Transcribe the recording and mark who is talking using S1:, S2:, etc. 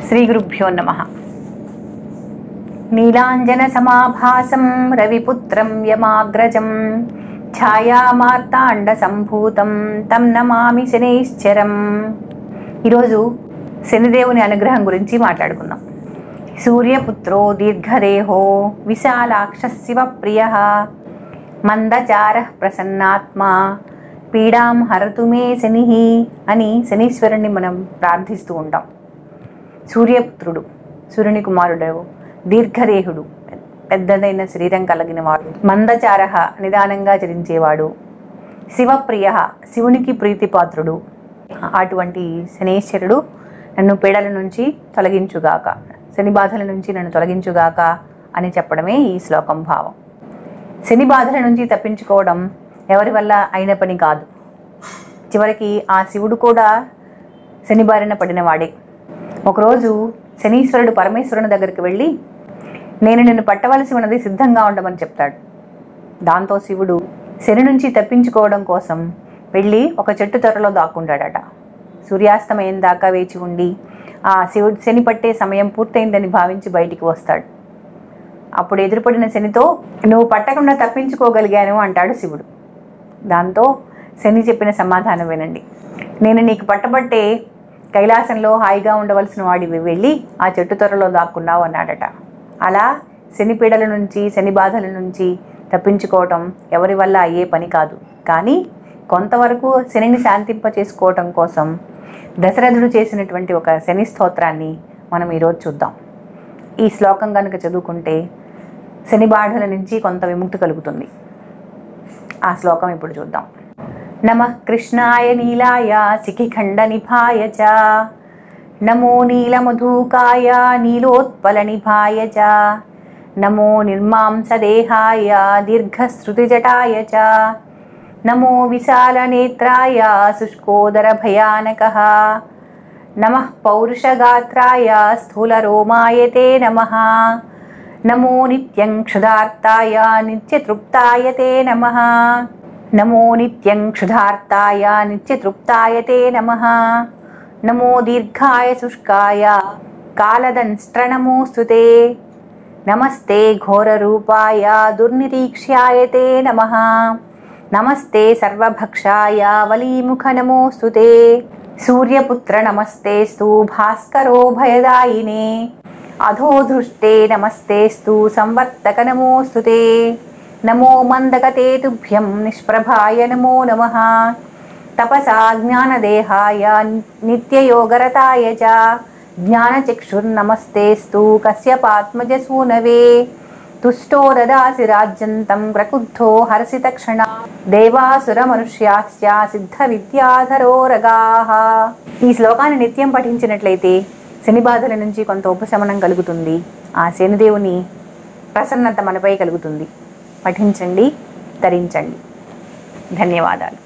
S1: శ్రీగురుభ్యో నమః. నీలాంజనసమాభాసం రవిపుత్రం యమాగ్రజం ఛాయామార్తాండసంభూతం తం నమామి శనైశ్చరం. ఈరోజు శనిదేవుని అనుగ్రహం గురించి మాట్లాడుకుందాం. సూర్యపుత్రో దీర్ఘదేహో విశాలాక్ష శివప్రియః మందచారః ప్రసన్నాత్మా పీడాం హరతు మే శనిః అని శనీశ్వరుణ్ణి మనం ప్రార్థిస్తూ ఉంటాం. సూర్యపుత్రుడు, సూర్యుని కుమారుడు, దీర్ఘదేహుడు, పెద్దదైన శరీరం కలిగిన వాడు, మందచారః నిదానంగా చరించేవాడు, శివప్రియ శివునికి ప్రీతిపాత్రుడు. అటువంటి శనీశ్వరుడు నన్ను పీడల నుంచి తొలగించుగాక, శని బాధల నుంచి నన్ను తొలగించుగాక అని చెప్పడమే ఈ శ్లోకం భావం. శని బాధల నుంచి తప్పించుకోవడం ఎవరి వల్ల అయిన పని కాదు. చివరికి ఆ శివుడు కూడా శని బారిన పడినవాడే. ఒకరోజు శనీశ్వరుడు పరమేశ్వరుని దగ్గరికి వెళ్ళి, నేను నిన్ను పట్టవలసి ఉన్నది సిద్ధంగా ఉండమని చెప్తాడు. దాంతో శివుడు శని నుంచి తప్పించుకోవడం కోసం వెళ్ళి ఒక చెట్టు త్వరలో దాక్కుంటాడట. సూర్యాస్తమయం దాకా వేచి ఉండి ఆ శివుడు శని పట్టే సమయం పూర్తయిందని భావించి బయటికి వస్తాడు. అప్పుడు ఎదురుపడిన శనితో, నువ్వు పట్టకుండా తప్పించుకోగలిగాను అంటాడు శివుడు. దాంతో శని చెప్పిన సమాధానం వినండి, నేను నీకు పట్టబట్టే కైలాసంలో హాయిగా ఉండవలసిన వాడివి వెళ్ళి ఆ చెట్టు త్వరలో దాక్కున్నావు అన్నాడట. అలా శని పీడల నుంచి, శని బాధల నుంచి తప్పించుకోవటం ఎవరి వల్ల అయ్యే పని కాదు. కానీ కొంతవరకు శనిని శాంతింప చేసుకోవటం కోసం దశరథుడు చేసినటువంటి ఒక శని స్తోత్రాన్ని మనం ఈరోజు చూద్దాం. ఈ శ్లోకం కనుక చదువుకుంటే శని బాధల నుంచి కొంత విముక్తి కలుగుతుంది. ఆ శ్లోకం ఇప్పుడు చూద్దాం. నమః కృష్ణాయ నీలాయ శిఖిఖండ నిభాయ చ నమో నీలమధూకాయ నీలోత్పల నిభాయ చ నమో నిర్మాంసదేహాయ దీర్ఘశ్రుతిజటాయ చ నమో విశాలనేత్రాయ శుష్కోదర భయానకః నమః పౌరుషగాత్రాయ స్థూలరోమాయ తే నమః నమో నిత్యం క్షుధార్తాయ నిత్యతృప్తాయ తే నమః నమో నిత్యం క్షుధార్తాయ నిత్యతృప్తాయ తే నమః నమో దీర్ఘాయ శుష్కాయ కాలదంస్ట్రణమోऽస్తు తే నమస్తే ఘోరరూపాయ దుర్నిరీక్ష్యాయ తే నమః నమస్తే సర్వభక్షాయ వలీముఖ నమోऽస్తు తే సూర్యపుత్ర నమస్తేస్తు భాస్కరో భయదాయినే అధోధృష్టే నమస్తేస్తు సంవర్తక నమోऽస్తు తే నమో మందగతే తుభ్యం నిష్ప్రభాయ నమో నమః తపసా జ్ఞానదేహాయ నిత్యయోగరతాయ చ జ్ఞానచక్షుర్నమస్తేస్తు కశ్యపాత్మజసూనవే తుష్టో దదాసి రాజ్యంతం ప్రకుద్ధో హర్షితక్షణ దేవాసుర మనుష్యాశ్చ సిద్ధ విద్యాధరోరగాః. ఈ శ్లోకాన్ని నిత్యం పఠించినట్లయితే శని బాధల నుంచి కొంత ఉపశమనం కలుగుతుంది. ఆ శనిదేవుని ప్రసన్నత మనపై కలుగుతుంది. పఠించండి, తరించండి. ధన్యవాదాలు.